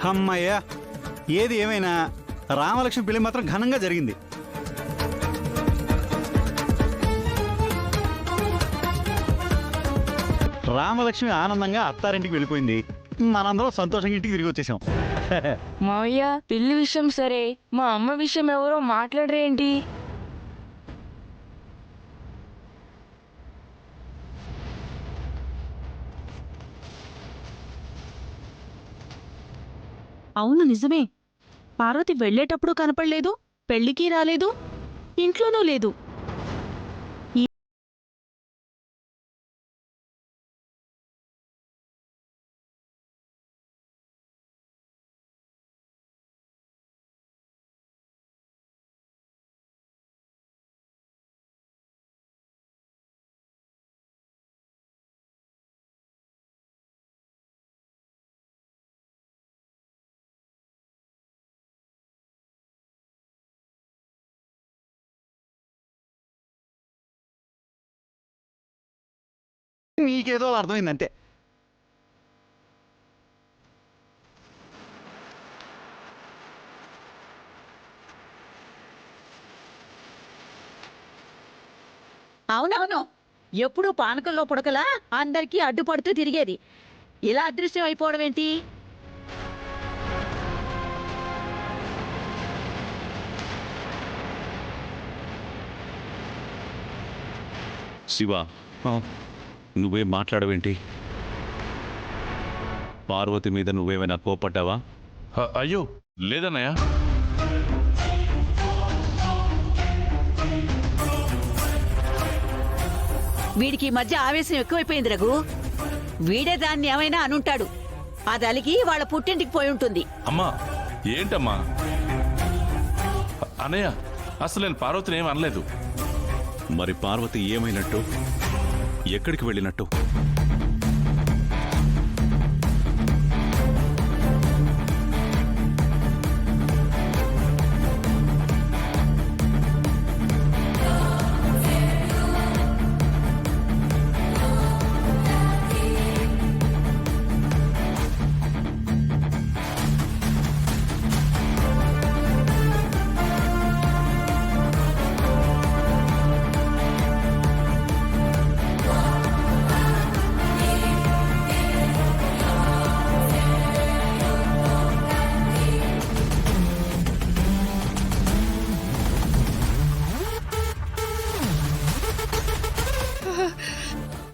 అమ్మయ్య, ఏది ఏమైనా రామలక్ష్మి పెళ్లి మాత్రం ఘనంగా జరిగింది. రామలక్ష్మి ఆనందంగా అత్తారింటికి వెళ్ళిపోయింది. మనందరం సంతోషంగా ఇంటికి తిరిగి వచ్చేసాం. మావయ్య, పెళ్లి విషయం సరే, మా అమ్మ విషయం ఎవరో మాట్లాడరేంటి? అవును, నిజమే. పార్వతి వెళ్ళేటప్పుడు కనపడలేదు, పెళ్లికి రాలేదు, ఇంట్లోనూ లేదు. నీకేదో అర్థమైందంటే. అవునవును, ఎప్పుడూ పానకంలో పుడకలా అందరికీ అడ్డుపడుతూ తిరిగేది. ఇలా అదృశ్యం అయిపోవడం ఏంటి? శివ, నువ్వేం మాట్లాడవేంటి? పార్వతి మీద నువ్వేమైనా కోపడ్డావా? అయ్యో లేదన్నయ్య. వీడికి ఈ మధ్య ఆవేశం ఎక్కువైపోయింది రఘు. వీడే దాన్ని ఏమైనా అనుంటాడు. అది అలిగి వాళ్ళ పుట్టింటికి పోయి ఉంటుంది. అమ్మా, ఏంటమ్మా? అన్నయ్య, అసలు నేను పార్వతిని ఏం అనలేదు. మరి పార్వతి ఏమైనట్టు? ఎక్కడికి వెళ్ళినట్టు?